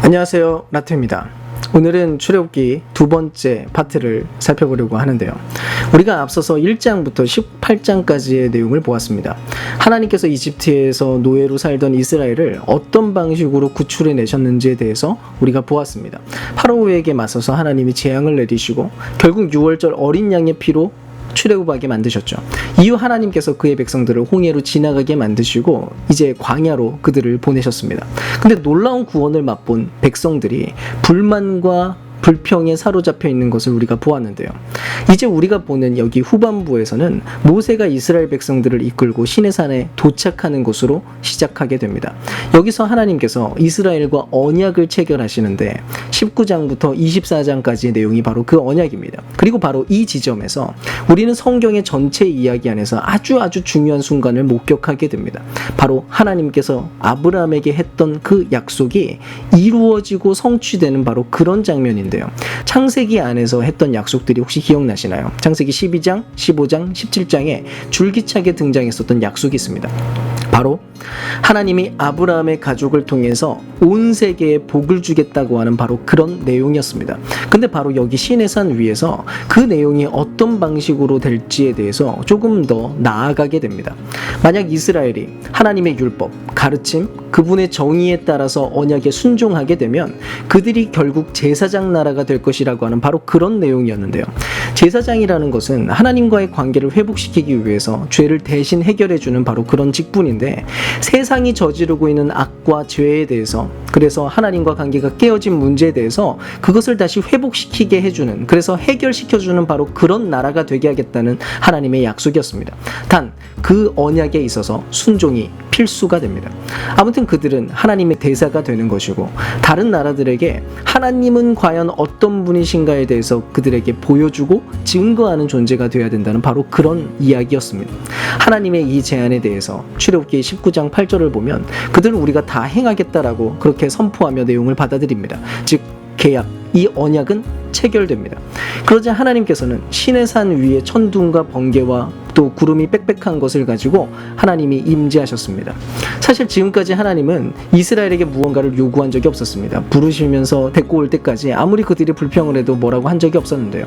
안녕하세요, 라트입니다. 오늘은 출애굽기 두 번째 파트를 살펴보려고 하는데요. 우리가 앞서서 1장부터 18장까지의 내용을 보았습니다. 하나님께서 이집트에서 노예로 살던 이스라엘을 어떤 방식으로 구출해 내셨는지에 대해서 우리가 보았습니다. 파라오에게 맞서서 하나님이 재앙을 내리시고 결국 6월절 어린 양의 피로 출애굽하게 만드셨죠. 이후 하나님께서 그의 백성들을 홍해로 지나가게 만드시고 이제 광야로 그들을 보내셨습니다. 근데 놀라운 구원을 맛본 백성들이 불만과 불평에 사로잡혀 있는 것을 우리가 보았는데요. 이제 우리가 보는 여기 후반부에서는 모세가 이스라엘 백성들을 이끌고 시내산에 도착하는 곳으로 시작하게 됩니다. 여기서 하나님께서 이스라엘과 언약을 체결하시는데 19장부터 24장까지의 내용이 바로 그 언약입니다. 그리고 바로 이 지점에서 우리는 성경의 전체 이야기 안에서 아주 중요한 순간을 목격하게 됩니다. 바로 하나님께서 아브라함에게 했던 그 약속이 이루어지고 성취되는 바로 그런 장면인데요. 창세기 안에서 했던 약속들이 혹시 기억나시나요? 창세기 12장, 15장, 17장에 줄기차게 등장했었던 약속이 있습니다. 바로 하나님이 아브라함의 가족을 통해서 온 세계에 복을 주겠다고 하는 바로 그런 내용이었습니다. 근데 바로 여기 시내산 위에서 그 내용이 어떤 방식으로 될지에 대해서 조금 더 나아가게 됩니다. 만약 이스라엘이 하나님의 율법, 가르침, 그분의 정의에 따라서 언약에 순종하게 되면 그들이 결국 제사장 나라가 될 것이라고 하는 바로 그런 내용이었는데요. 제사장이라는 것은 하나님과의 관계를 회복시키기 위해서 죄를 대신 해결해주는 바로 그런 직분인데, 세상이 저지르고 있는 악과 죄에 대해서, 그래서 하나님과 관계가 깨어진 문제에 대해서 그것을 다시 회복시키게 해주는, 그래서 해결시켜주는 바로 그런 나라가 되게 하겠다는 하나님의 약속이었습니다. 단 그 언약에 있어서 순종이 필수가 됩니다. 아무튼 그들은 하나님의 대사가 되는 것이고, 다른 나라들에게 하나님은 과연 어떤 분이신가에 대해서 그들에게 보여주고 증거하는 존재가 되어야 된다는 바로 그런 이야기였습니다. 하나님의 이 제안에 대해서 출애굽기 19장 8절을 보면 그들은 우리가 다 행하겠다라고 그렇게 선포하며 내용을 받아들입니다. 즉 계약, 이 언약은 체결됩니다. 그러자 하나님께서는 시내산 위에 천둥과 번개와 또 구름이 빽빽한 것을 가지고 하나님이 임재하셨습니다. 사실 지금까지 하나님은 이스라엘에게 무언가를 요구한 적이 없었습니다. 부르시면서 데리고 올 때까지 아무리 그들이 불평을 해도 뭐라고 한 적이 없었는데요.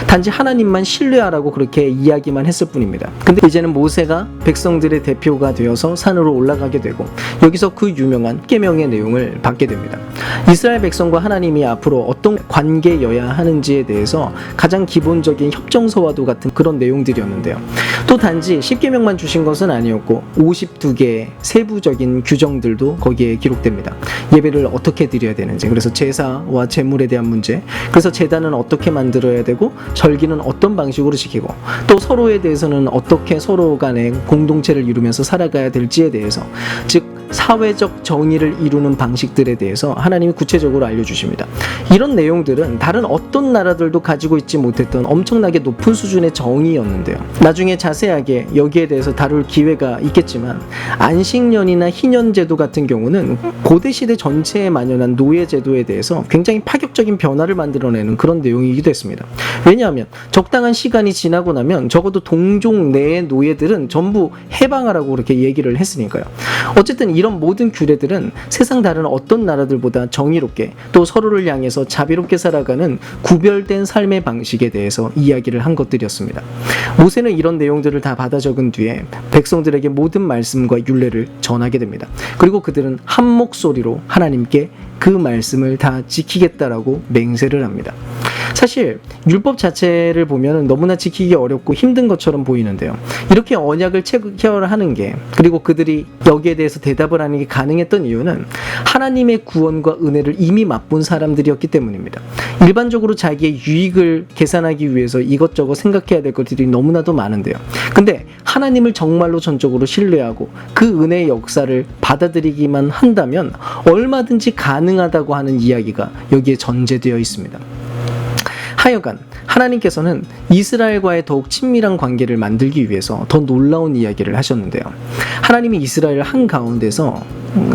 단지 하나님만 신뢰하라고 그렇게 이야기만 했을 뿐입니다. 근데 이제는 모세가 백성들의 대표가 되어서 산으로 올라가게 되고, 여기서 그 유명한 계명의 내용을 받게 됩니다. 이스라엘 백성과 하나님이 앞으로 어떤 관계여야 하는지에 대해서 가장 기본적인 협정서와도 같은 그런 내용들이었는데요. 또 단지 10계명만 주신 것은 아니었고 52개의 세부적인 규정들도 거기에 기록됩니다. 예배를 어떻게 드려야 되는지, 그래서 제사와 제물에 대한 문제, 그래서 제단은 어떻게 만들어야 되고 절기는 어떤 방식으로 지키고, 또 서로에 대해서는 어떻게 서로 간에 공동체를 이루면서 살아가야 될지에 대해서, 즉 사회적 정의를 이루는 방식들에 대해서 하나님이 구체적으로 알려주십니다. 이런 내용들은 다른 어떤 나라들도 가지고 있지 못했던 엄청나게 높은 수준의 정의였는데요. 나중에 자세하게 여기에 대해서 다룰 기회가 있겠지만, 안식년이나 희년제도 같은 경우는 고대시대 전체에 만연한 노예제도에 대해서 굉장히 파격적인 변화를 만들어내는 그런 내용이기도 했습니다. 왜냐하면 적당한 시간이 지나고 나면 적어도 동족 내의 노예들은 전부 해방하라고 그렇게 얘기를 했으니까요. 어쨌든 이런 모든 규례들은 세상 다른 어떤 나라들보다 정의롭게, 또 서로를 향해서 자비롭게 살아가는 구별된 삶의 방식에 대해서 이야기를 한 것들이었습니다. 모세는 이런 내용들을 다 받아 적은 뒤에 백성들에게 모든 말씀과 율례를 전하게 됩니다. 그리고 그들은 한 목소리로 하나님께 그 말씀을 다 지키겠다라고 맹세를 합니다. 사실 율법 자체를 보면 너무나 지키기 어렵고 힘든 것처럼 보이는데요. 이렇게 언약을 체결하는 게, 그리고 그들이 여기에 대해서 대답을 하는 게 가능했던 이유는 하나님의 구원과 은혜를 이미 맛본 사람들이었기 때문입니다. 일반적으로 자기의 유익을 계산하기 위해서 이것저것 생각해야 될 것들이 너무나도 많은데요. 근데 하나님을 정말로 전적으로 신뢰하고 그 은혜의 역사를 받아들이기만 한다면 얼마든지 가능하다고 하는 이야기가 여기에 전제되어 있습니다. 하여간 하나님께서는 이스라엘과의 더욱 친밀한 관계를 만들기 위해서 더 놀라운 이야기를 하셨는데요. 하나님이 이스라엘을 한가운데서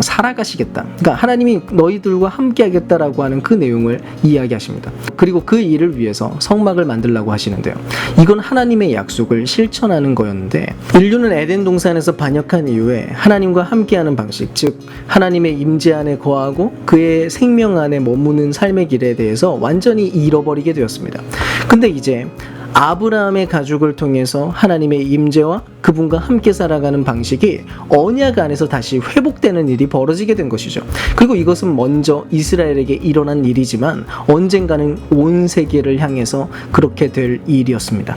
살아가시겠다. 그러니까 하나님이 너희들과 함께 하겠다라고 하는 그 내용을 이야기하십니다. 그리고 그 일을 위해서 성막을 만들라고 하시는데요. 이건 하나님의 약속을 실천하는 거였는데, 인류는 에덴 동산에서 반역한 이후에 하나님과 함께하는 방식, 즉 하나님의 임재 안에 거하고 그의 생명 안에 머무는 삶의 길에 대해서 완전히 잃어버리게 되었습니다. 근데 이제 아브라함의 가족을 통해서 하나님의 임재와 그분과 함께 살아가는 방식이 언약 안에서 다시 회복되는 일이 벌어지게 된 것이죠. 그리고 이것은 먼저 이스라엘에게 일어난 일이지만 언젠가는 온 세계를 향해서 그렇게 될 일이었습니다.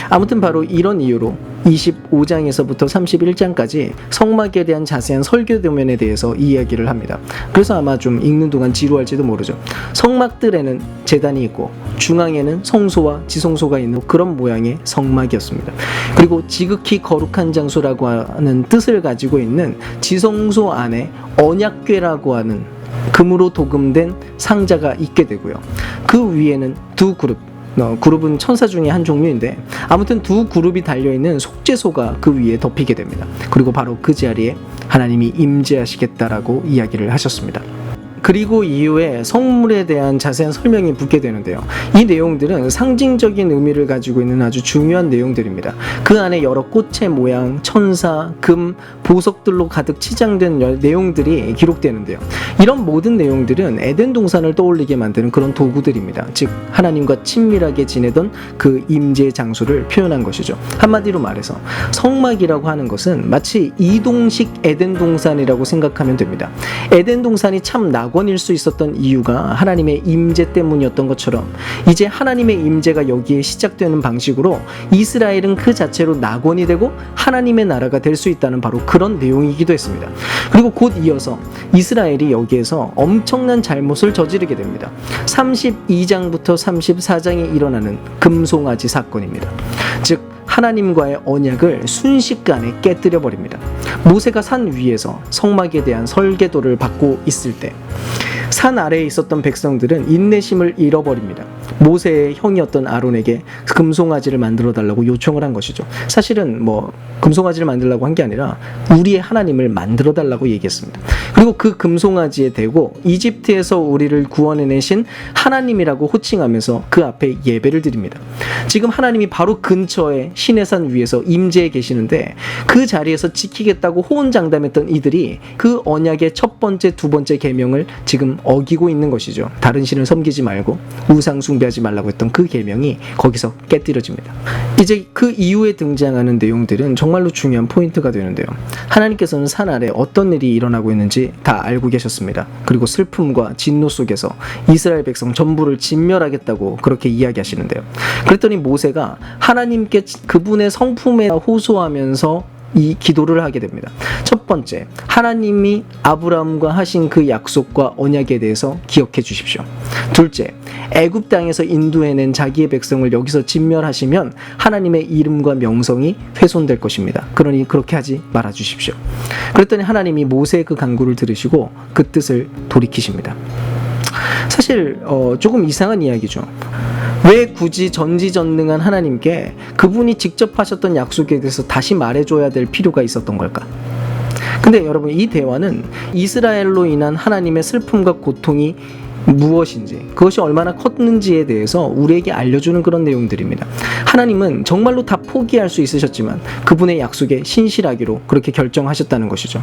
아무튼 바로 이런 이유로 25장에서부터 31장까지 성막에 대한 자세한 설교 도면에 대해서 이야기를 합니다. 그래서 아마 좀 읽는 동안 지루할지도 모르죠. 성막들에는 제단이 있고 중앙에는 성소와 지성소가 있는 그런 모양의 성막이었습니다. 그리고 지극히 거룩한 장소라고 하는 뜻을 가지고 있는 지성소 안에 언약궤라고 하는 금으로 도금된 상자가 있게 되고요. 그 위에는 두 그룹은 천사 중에 한 종류인데, 아무튼 두 그룹이 달려있는 속죄소가 그 위에 덮이게 됩니다. 그리고 바로 그 자리에 하나님이 임재하시겠다라고 이야기를 하셨습니다. 그리고 이후에 성물에 대한 자세한 설명이 붙게 되는데요. 이 내용들은 상징적인 의미를 가지고 있는 아주 중요한 내용들입니다. 그 안에 여러 꽃의 모양, 천사, 금, 보석들로 가득 치장된 내용들이 기록되는데요. 이런 모든 내용들은 에덴 동산을 떠올리게 만드는 그런 도구들입니다. 즉 하나님과 친밀하게 지내던 그 임재 장소를 표현한 것이죠. 한마디로 말해서 성막이라고 하는 것은 마치 이동식 에덴 동산이라고 생각하면 됩니다. 에덴 동산이 참 낙원일 수 있었던 이유가 하나님의 임재 때문이었던 것처럼, 이제 하나님의 임재가 여기에 시작되는 방식으로 이스라엘은 그 자체로 낙원이 되고 하나님의 나라가 될 수 있다는 바로 그런 내용이기도 했습니다. 그리고 곧 이어서 이스라엘이 여기에서 엄청난 잘못을 저지르게 됩니다. 32장부터 34장에 일어나는 금송아지 사건입니다. 즉 하나님과의 언약을 순식간에 깨뜨려 버립니다. 모세가 산 위에서 성막에 대한 설계도를 받고 있을 때 산 아래에 있었던 백성들은 인내심을 잃어버립니다. 모세의 형이었던 아론에게 금송아지를 만들어 달라고 요청을 한 것이죠. 사실은 금송아지를 만들라고 한 게 아니라 우리의 하나님을 만들어 달라고 얘기했습니다. 그리고 그 금송아지에 대고 이집트에서 우리를 구원해내신 하나님이라고 호칭하면서 그 앞에 예배를 드립니다. 지금 하나님이 바로 근처에 시내산 위에서 임재해 계시는데, 그 자리에서 지키겠다고 호언장담했던 이들이 그 언약의 첫 번째, 두 번째 계명을 지금 어기고 있는 것이죠. 다른 신을 섬기지 말고 우상 숭배하지 말라고 했던 그 계명이 거기서 깨뜨려집니다. 이제 그 이후에 등장하는 내용들은 정말로 중요한 포인트가 되는데요. 하나님께서는 산 아래 어떤 일이 일어나고 있는지 다 알고 계셨습니다. 그리고 슬픔과 진노 속에서 이스라엘 백성 전부를 진멸하겠다고 그렇게 이야기하시는데요. 그랬더니 모세가 하나님께 그분의 성품에 호소하면서 이 기도를 하게 됩니다. 첫 번째, 하나님이 아브라함과 하신 그 약속과 언약에 대해서 기억해 주십시오. 둘째, 애굽 땅에서 인도해낸 자기의 백성을 여기서 진멸하시면 하나님의 이름과 명성이 훼손될 것입니다. 그러니 그렇게 하지 말아 주십시오. 그랬더니 하나님이 모세의 그 간구를 들으시고 그 뜻을 돌이키십니다. 사실 조금 이상한 이야기죠. 왜 굳이 전지전능한 하나님께 그분이 직접 하셨던 약속에 대해서 다시 말해줘야 될 필요가 있었던 걸까? 근데 여러분, 이 대화는 이스라엘로 인한 하나님의 슬픔과 고통이 무엇인지, 그것이 얼마나 컸는지에 대해서 우리에게 알려주는 그런 내용들입니다. 하나님은 정말로 다 포기할 수 있으셨지만 그분의 약속에 신실하기로 그렇게 결정하셨다는 것이죠.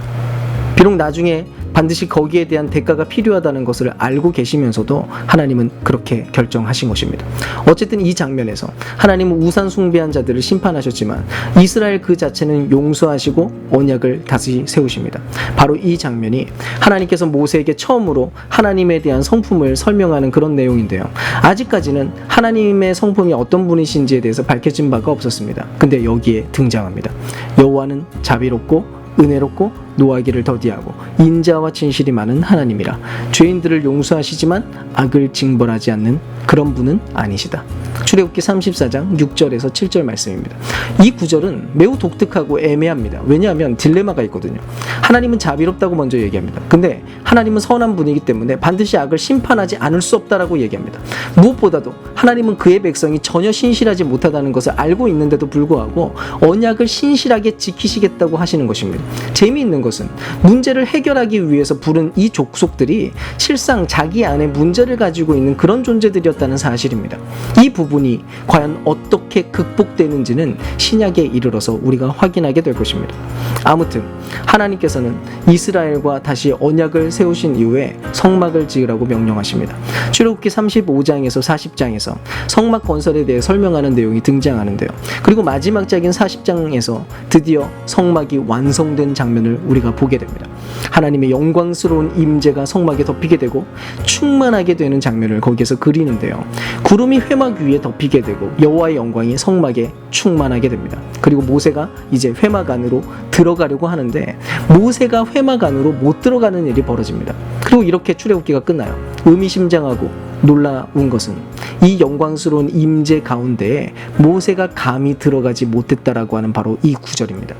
비록 나중에 반드시 거기에 대한 대가가 필요하다는 것을 알고 계시면서도 하나님은 그렇게 결정하신 것입니다. 어쨌든 이 장면에서 하나님은 우상 숭배한 자들을 심판하셨지만 이스라엘 그 자체는 용서하시고 언약을 다시 세우십니다. 바로 이 장면이 하나님께서 모세에게 처음으로 하나님에 대한 성품을 설명하는 그런 내용인데요. 아직까지는 하나님의 성품이 어떤 분이신지에 대해서 밝혀진 바가 없었습니다. 근데 여기에 등장합니다. 여호와는 자비롭고 은혜롭고 노하기를 더디하고 인자와 진실이 많은 하나님이라. 죄인들을 용서하시지만 악을 징벌하지 않는 그런 분은 아니시다. 출애굽기 34장 6절에서 7절 말씀입니다. 이 구절은 매우 독특하고 애매합니다. 왜냐하면 딜레마가 있거든요. 하나님은 자비롭다고 먼저 얘기합니다. 근데 하나님은 선한 분이기 때문에 반드시 악을 심판하지 않을 수 없다라고 얘기합니다. 무엇보다도 하나님은 그의 백성이 전혀 신실하지 못하다는 것을 알고 있는데도 불구하고 언약을 신실하게 지키시겠다고 하시는 것입니다. 재미있는 것은 문제를 해결하기 위해서 부른 이 족속들이 실상 자기 안에 문제를 가지고 있는 그런 존재들이었다는 사실입니다. 이 부분이 과연 어떻게 극복되는지는 신약에 이르러서 우리가 확인하게 될 것입니다. 아무튼 하나님께서는 이스라엘과 다시 언약을 세우신 이후에 성막을 지으라고 명령하십니다. 출애굽기 35장에서 40장에서 성막 건설에 대해 설명하는 내용이 등장하는데요. 그리고 마지막 장인 40장에서 드디어 성막이 완성된 장면을 우리가 보게 됩니다. 하나님의 영광스러운 임재가 성막에 덮이게 되고 충만하게 되는 장면을 거기에서 그리는데요. 구름이 회막 위에 덮이게 되고 여호와의 영광이 성막에 충만하게 됩니다. 그리고 모세가 이제 회막 안으로 들어가려고 하는데 모세가 회막 안으로 못 들어가는 일이 벌어집니다. 그리고 이렇게 출애굽기가 끝나요. 의미심장하고 놀라운 것은 이 영광스러운 임재 가운데에 모세가 감히 들어가지 못했다라고 하는 바로 이 구절입니다.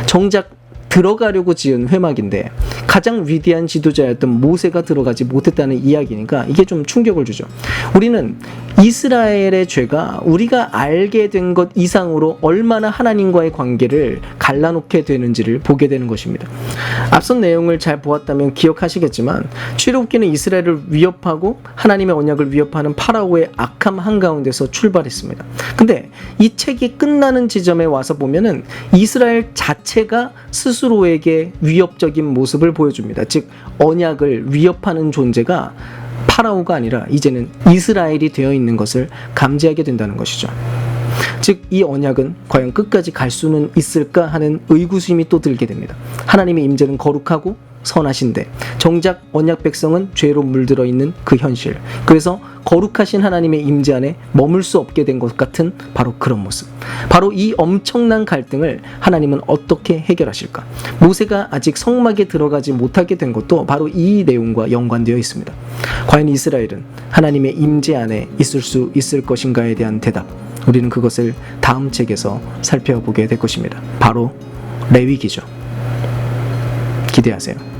정작 들어가려고 지은 회막인데 가장 위대한 지도자였던 모세가 들어가지 못했다는 이야기니까 이게 좀 충격을 주죠. 우리는 이스라엘의 죄가 우리가 알게 된 것 이상으로 얼마나 하나님과의 관계를 갈라놓게 되는지를 보게 되는 것입니다. 앞선 내용을 잘 보았다면 기억하시겠지만 출애굽기는 이스라엘을 위협하고 하나님의 언약을 위협하는 파라오의 악함 한가운데서 출발했습니다. 근데 이 책이 끝나는 지점에 와서 보면은 이스라엘 자체가 스스로에게 위협적인 모습을 보여줍니다. 즉 언약을 위협하는 존재가 파라오가 아니라 이제는 이스라엘이 되어 있는 것을 감지하게 된다는 것이죠. 즉 이 언약은 과연 끝까지 갈 수는 있을까 하는 의구심이 또 들게 됩니다. 하나님의 임재는 거룩하고 선하신데 정작 언약 백성은 죄로 물들어 있는 그 현실, 그래서 거룩하신 하나님의 임재 안에 머물 수 없게 된 것 같은 바로 그런 모습, 바로 이 엄청난 갈등을 하나님은 어떻게 해결하실까? 모세가 아직 성막에 들어가지 못하게 된 것도 바로 이 내용과 연관되어 있습니다. 과연 이스라엘은 하나님의 임재 안에 있을 수 있을 것인가에 대한 대답, 우리는 그것을 다음 책에서 살펴보게 될 것입니다. 바로 레위기죠. 기대하세요.